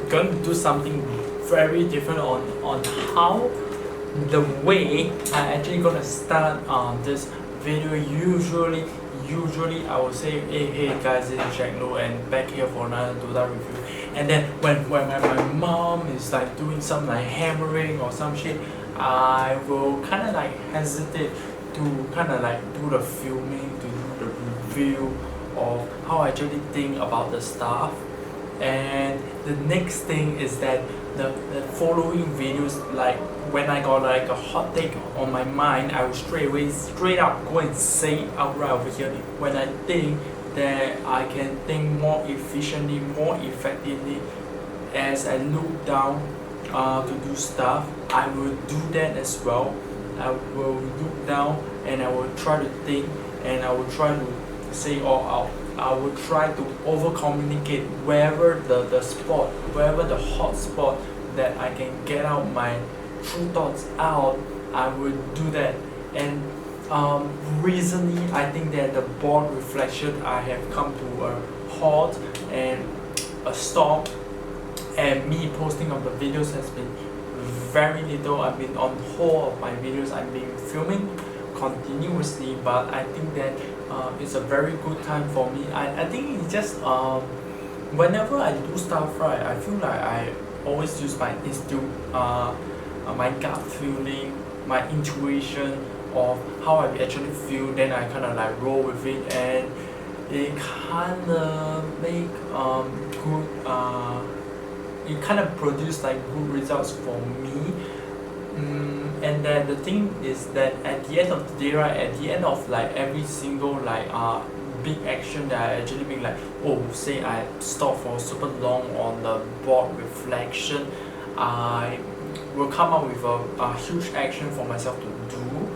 going to do something very different on how the way I actually gonna start this video. Usually I will say, hey guys, this is Jack Low and back here for another Dota review. And then when my mom is like doing some like hammering or some shit, I will kind of like hesitate to kind of like do the filming, to do the review of how I actually think about the stuff. And the next thing is that the following videos, like when I got like a hot take on my mind, I will straight up go and say it outright over here. When I think that I can think more efficiently, more effectively, as I look down to do stuff, I will do that as well. I will look down and I will try to think and I will try to say all out. I will try to over communicate wherever the spot, wherever the hot spot that I can get out my true thoughts out, I will do that. And recently I think that the board reflection, I have come to a halt and a stop, and me posting of the videos has been very little. I've been on hold of my videos. I've been filming continuously, but I think that it's a very good time for me. I think it's just whenever I do stuff right, I feel like I always use my instinct, my gut feeling, my intuition of how I actually feel, then I kind of like roll with it, and it kind of make good it kind of produce like good results for me. And then the thing is that at the end of the day, right, at the end of like every single like big action that I actually make, like say I stop for super long on the board reflection, I will come up with a huge action for myself to do.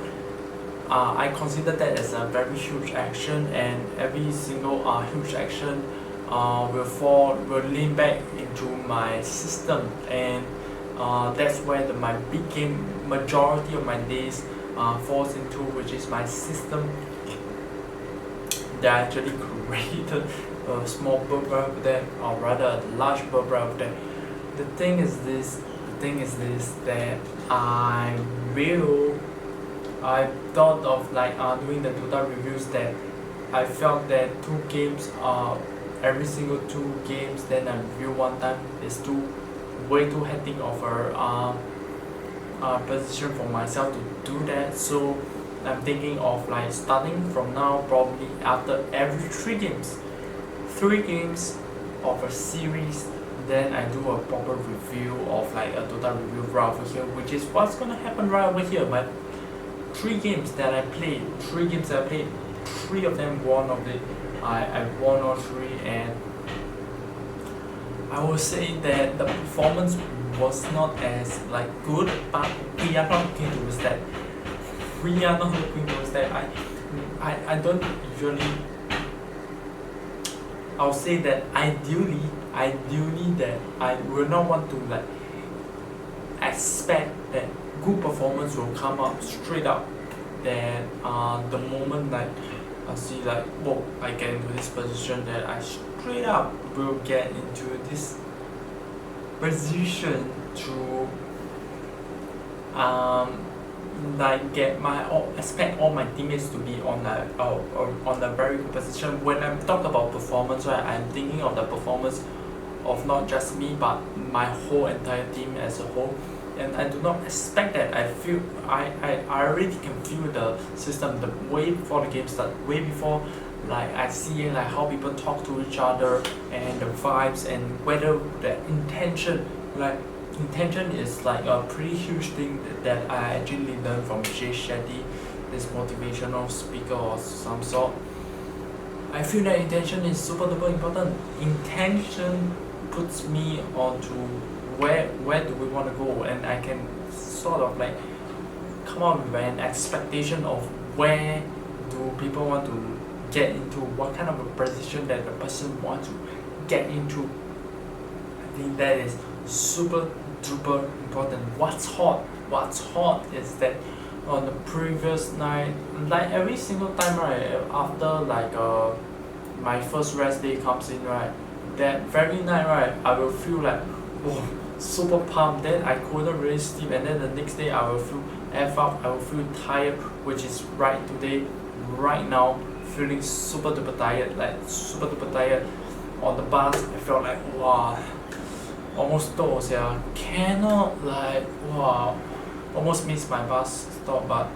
I consider that as a very huge action, and every single huge action will lean back into my system, and that's where my big game majority of my days falls into, which is my system that I actually created a small bubble over there, or rather a large bubble over there. The thing is this that I thought of like doing the Dota reviews, that I felt that every single 2 games then I review one time is way too hectic of a position for myself to do that. So I'm thinking of like starting from now, probably after every 3 games of a series, then I do a proper review of like a Dota review right over here, which is what's gonna happen right over here. My 3 games that I played, 3 of them, one of it I won all 3, and I would say that the performance was not as like good, but we are not looking towards that. I don't usually. I'll say that ideally that I will not want to like expect that good performance will come up straight up. That the moment like I see like I get into this position, that I straight up will get into this position to like expect all my teammates to be on a very good position. When I'm talking about performance, right, I'm thinking of the performance of not just me but my whole entire team as a whole. And I do not expect that. I already can feel the system the way before the game starts, way before like I see like how people talk to each other and the vibes, and whether the intention is like a pretty huge thing that I actually learned from Jay Shetty, this motivational speaker of some sort. I feel that intention is super duper important. Intention puts me onto where do we want to go, and I can sort of like come up with an expectation of where do people want to get into, what kind of a position that the person wants to get into. I think that is super duper important. What's hot is that on the previous night, like every single time, right, after like my first rest day comes in, right, that very night, right, I will feel like, oh, super pumped. Then I couldn't really sleep, and then the next day I will feel F up, I will feel tired, which is right today, right now, feeling super duper tired, like super duper tired. On the bus, I felt like wow, almost toast, yeah. Cannot like wow, almost missed my bus stop, but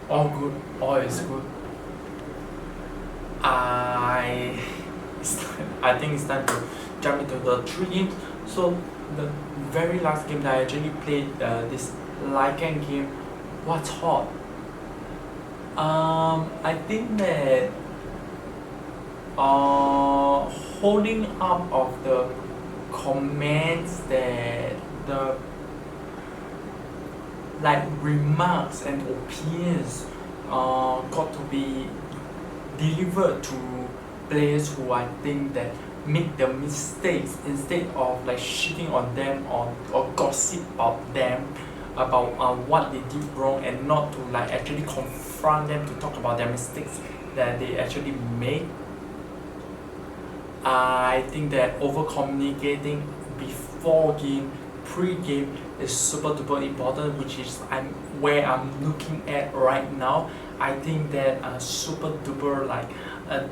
all good, all is good. I I think it's time to jump into the 3 games. So the very last game that I actually played, this Lycan game, what's hot? I think that holding up of the comments that the like remarks and opinions got to be delivered to players who I think that make the mistakes instead of like shitting on them or gossip about them about what they did wrong, and not to like actually confront them to talk about their mistakes that they actually made. I think that over communicating before game, pre-game is super duper important, which is where I'm looking at right now. I think that super duper like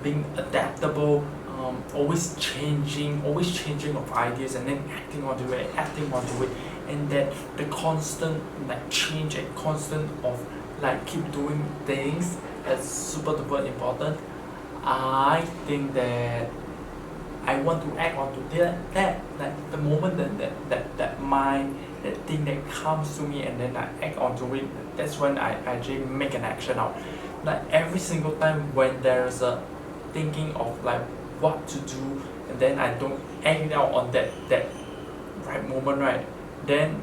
being adaptable, always changing of ideas, and then acting onto it, and that the constant like change and constant of like keep doing things is super duper important. I think that I want to act onto that like the moment that mind, that thing that comes to me, and then I act onto it. That's when I actually make an action out. Like every single time when there's a thinking of like what to do, and then I don't act out on that right moment, right? Then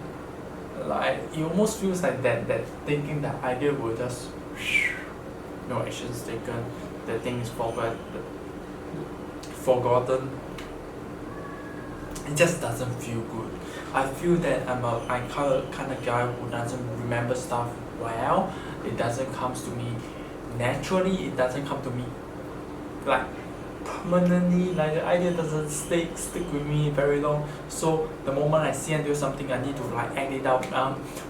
like it almost feels like that thinking, that idea will just no actions taken, the thing is forgotten. It just doesn't feel good. I feel that I'm a kind of guy who doesn't remember stuff well. It doesn't come to me naturally. It doesn't come to me like permanently. Like the idea doesn't stick with me very long. So the moment I see and do something, I need to like act it out.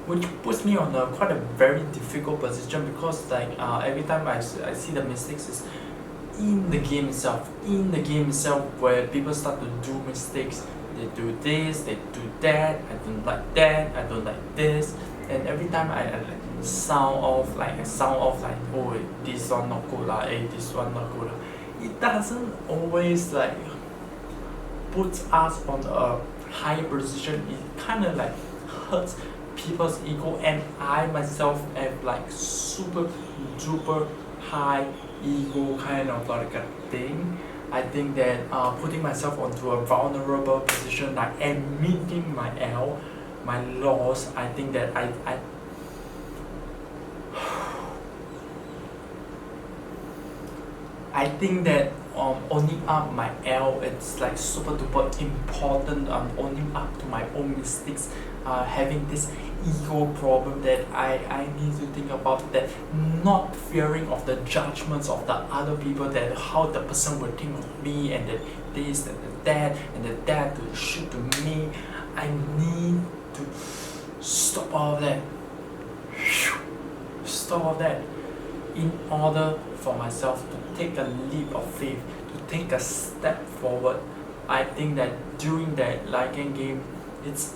Which puts me on quite a very difficult position, because like every time I see the mistakes is in the game itself, where people start to do mistakes. They do this, they do that, I don't like that, I don't like this, and every time I like sound off like oh this one not good lah, this one not good lah. It doesn't always like puts us on a higher position. It kind of like hurts people's ego, and I myself have like super duper high ego kind of like a thing. I think that putting myself onto a vulnerable position, like admitting my loss, I think that I think that owning up my L, it's like super duper important. Owning up to my own mistakes, having this ego problem that I need to think about, that not fearing of the judgments of the other people, that how the person will think of me, and that this and that and that to shoot to me. I need to stop all of that. Stop all of that in order for myself to take a leap of faith, to take a step forward. I think that during that Lycan game, it's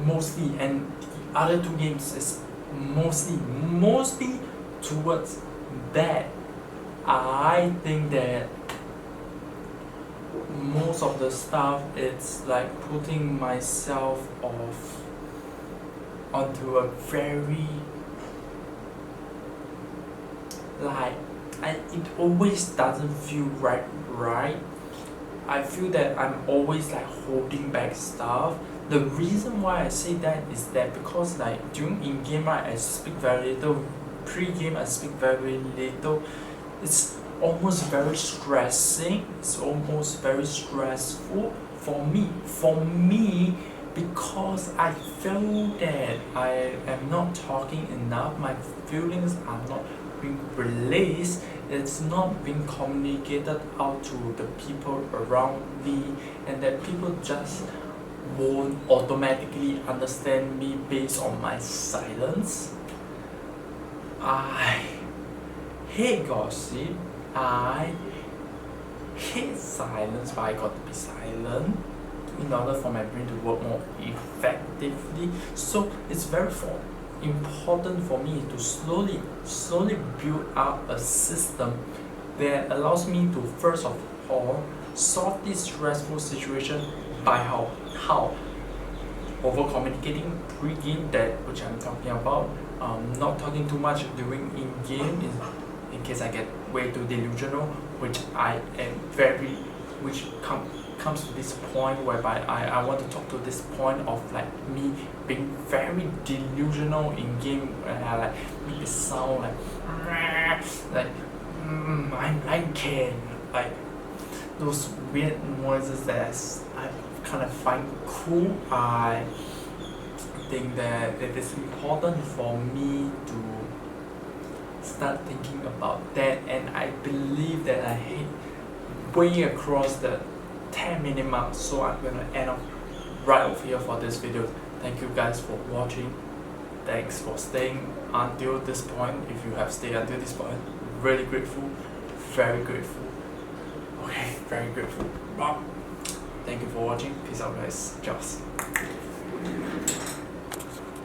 mostly, and the other 2 games is mostly towards that. I think that most of the stuff, it's like putting myself off onto a very like it always doesn't feel right. I feel that I'm always like holding back stuff. The reason why I say that is that because like during in-game, right, I speak very little. Pre-game I speak very little. It's almost very stressing. It's almost very stressful for me, because I feel that I am not talking enough. My feelings are not being released. It's not being communicated out to the people around me, and that people just won't automatically understand me based on my silence. I hate gossip. I hate silence, but I got to be silent in order for my brain to work more effectively. So it's very important for me to slowly build up a system that allows me to first of all solve this stressful situation by how over communicating pre-game, that which I'm talking about, not talking too much during in-game in case I get way too delusional, which I am very, which comes to this point whereby I want to talk to this point of like me being very delusional in game, and I like make it sound like I'm Ken, like those weird noises that I kind of find cool. I think that it is important for me to start thinking about that, and I believe that I hit way across the 10-minute mark, so I'm gonna end up right over here for this video. Thank you guys for watching. Thanks for staying until this point. If you have stayed until this point, really grateful, very grateful. Okay, very grateful. Thank you for watching. Peace out guys. Just